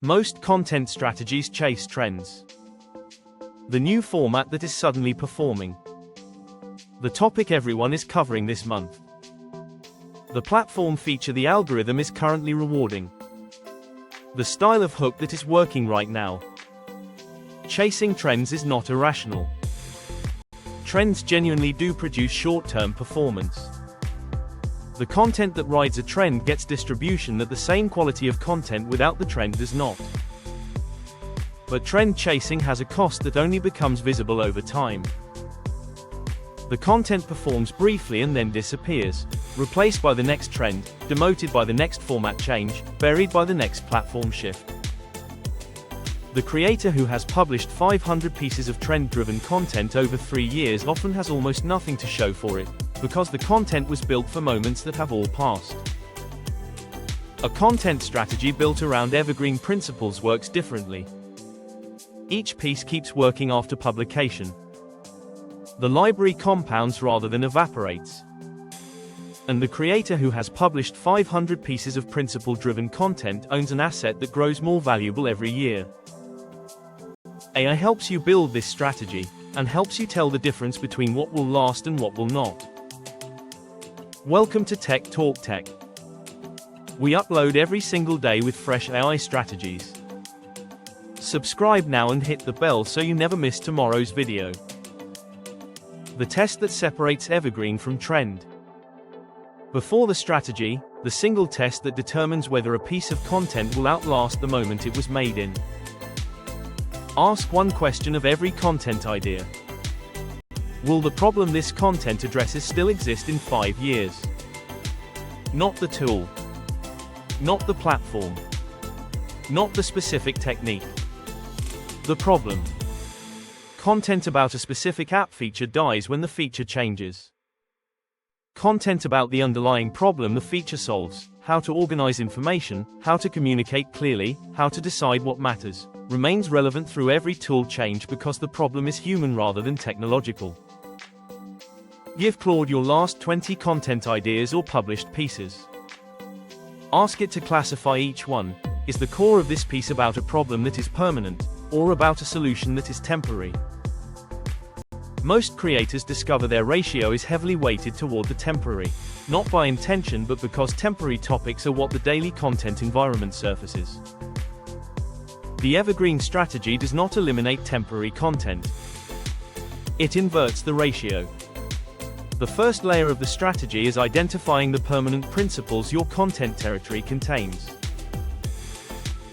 Most content strategies chase trends. The new format that is suddenly performing. The topic everyone is covering this month. The platform feature the algorithm is currently rewarding. The style of hook that is working right now. Chasing trends is not irrational. Trends genuinely do produce short-term performance. The content that rides a trend gets distribution that the same quality of content without the trend does not. But trend chasing has a cost that only becomes visible over time. The content performs briefly and then disappears, replaced by the next trend, demoted by the next format change, buried by the next platform shift. The creator who has published 500 pieces of trend-driven content over 3 years often has almost nothing to show for it, because the content was built for moments that have all passed. A content strategy built around evergreen principles works differently. Each piece keeps working after publication. The library compounds rather than evaporates. And the creator who has published 500 pieces of principle-driven content owns an asset that grows more valuable every year. AI helps you build this strategy, and helps you tell the difference between what will last and what will not. Welcome to Tech Talk Tech. We upload every single day with fresh AI strategies. Subscribe now and hit the bell so you never miss tomorrow's video. The test that separates evergreen from trend. Before the strategy, the single test that determines whether a piece of content will outlast the moment it was made in. Ask one question of every content idea. Will the problem this content addresses still exist in 5 years? Not the tool. Not the platform. Not the specific technique. The problem. Content about a specific app feature dies when the feature changes. Content about the underlying problem the feature solves, how to organize information, how to communicate clearly, how to decide what matters, remains relevant through every tool change because the problem is human rather than technological. Give Claude your last 20 content ideas or published pieces. Ask it to classify each one. Is the core of this piece about a problem that is permanent, or about a solution that is temporary? Most creators discover their ratio is heavily weighted toward the temporary, not by intention but because temporary topics are what the daily content environment surfaces. The evergreen strategy does not eliminate temporary content. It inverts the ratio. The first layer of the strategy is identifying the permanent principles your content territory contains.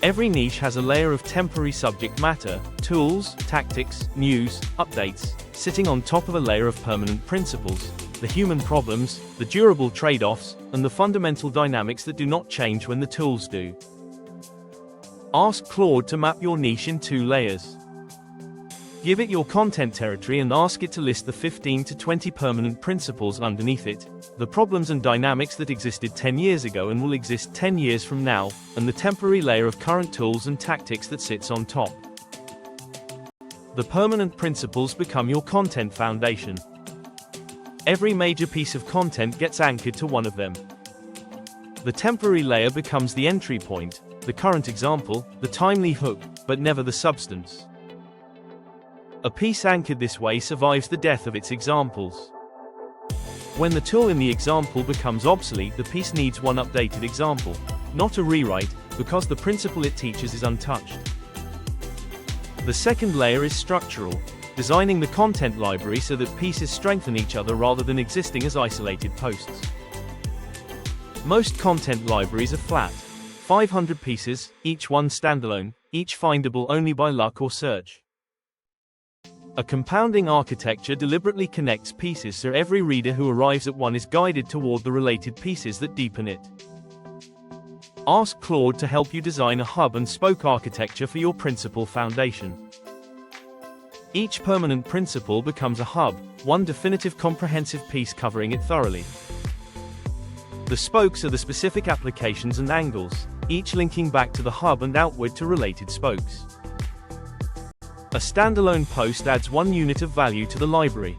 Every niche has a layer of temporary subject matter, tools, tactics, news, updates, sitting on top of a layer of permanent principles, the human problems, the durable trade-offs, and the fundamental dynamics that do not change when the tools do. Ask Claude to map your niche in 2 layers. Give it your content territory and ask it to list the 15 to 20 permanent principles underneath it, the problems and dynamics that existed 10 years ago and will exist 10 years from now, and the temporary layer of current tools and tactics that sits on top. The permanent principles become your content foundation. Every major piece of content gets anchored to one of them. The temporary layer becomes the entry point, the current example, the timely hook, but never the substance. A piece anchored this way survives the death of its examples. When the tool in the example becomes obsolete, the piece needs one updated example, not a rewrite, because the principle it teaches is untouched. The second layer is structural, designing the content library so that pieces strengthen each other rather than existing as isolated posts. Most content libraries are flat, 500 pieces, each one standalone, each findable only by luck or search. A compounding architecture deliberately connects pieces so every reader who arrives at one is guided toward the related pieces that deepen it. Ask Claude to help you design a hub-and-spoke architecture for your principal foundation. Each permanent principle becomes a hub, one definitive comprehensive piece covering it thoroughly. The spokes are the specific applications and angles, each linking back to the hub and outward to related spokes. A standalone post adds 1 unit of value to the library.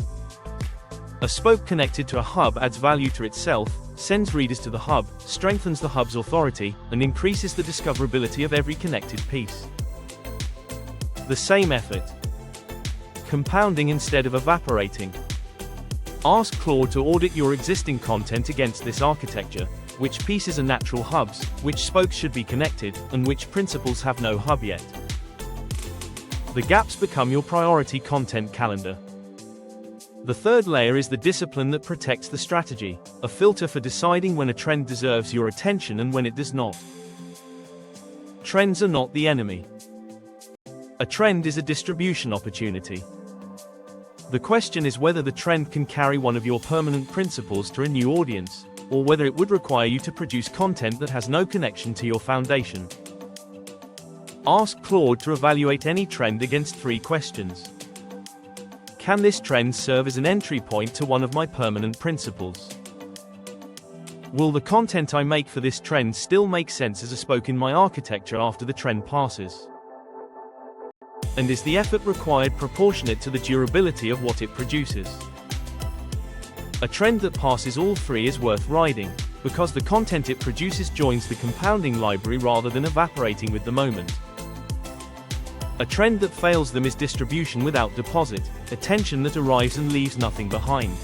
A spoke connected to a hub adds value to itself, sends readers to the hub, strengthens the hub's authority, and increases the discoverability of every connected piece. The same effort. Compounding instead of evaporating. Ask Claude to audit your existing content against this architecture. Which pieces are natural hubs, which spokes should be connected, and which principles have no hub yet. The gaps become your priority content calendar. The third layer is the discipline that protects the strategy, a filter for deciding when a trend deserves your attention and when it does not. Trends are not the enemy. A trend is a distribution opportunity. The question is whether the trend can carry one of your permanent principles to a new audience, or whether it would require you to produce content that has no connection to your foundation. Ask Claude to evaluate any trend against 3 questions. Can this trend serve as an entry point to one of my permanent principles? Will the content I make for this trend still make sense as a spoke in my architecture after the trend passes? And is the effort required proportionate to the durability of what it produces? A trend that passes all 3 is worth riding, because the content it produces joins the compounding library rather than evaporating with the moment. A trend that fails them is distribution without deposit, attention that arrives and leaves nothing behind.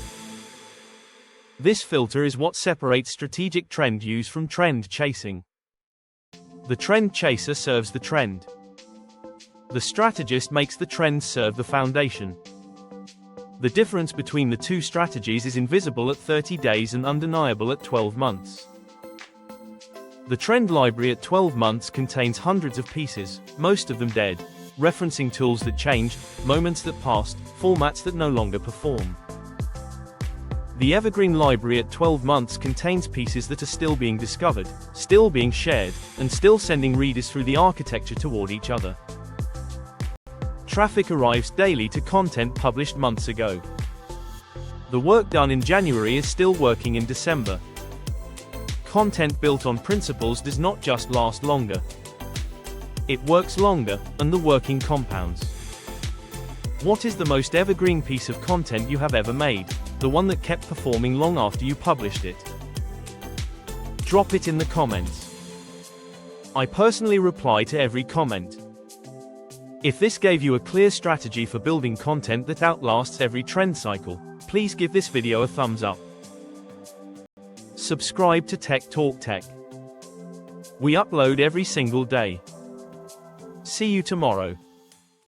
This filter is what separates strategic trend use from trend chasing. The trend chaser serves the trend. The strategist makes the trend serve the foundation. The difference between the 2 strategies is invisible at 30 days and undeniable at 12 months. The trend library at 12 months contains hundreds of pieces, most of them dead, referencing tools that changed, moments that passed, formats that no longer perform. The Evergreen library at 12 months contains pieces that are still being discovered, still being shared, and still sending readers through the architecture toward each other. Traffic arrives daily to content published months ago. The work done in January is still working in December. Content built on principles does not just last longer. It works longer, and the working compounds. What is the most evergreen piece of content you have ever made? The one that kept performing long after you published it? Drop it in the comments. I personally reply to every comment. If this gave you a clear strategy for building content that outlasts every trend cycle, please give this video a thumbs up. Subscribe to Tech Talk Tech. We upload every single day. See you tomorrow.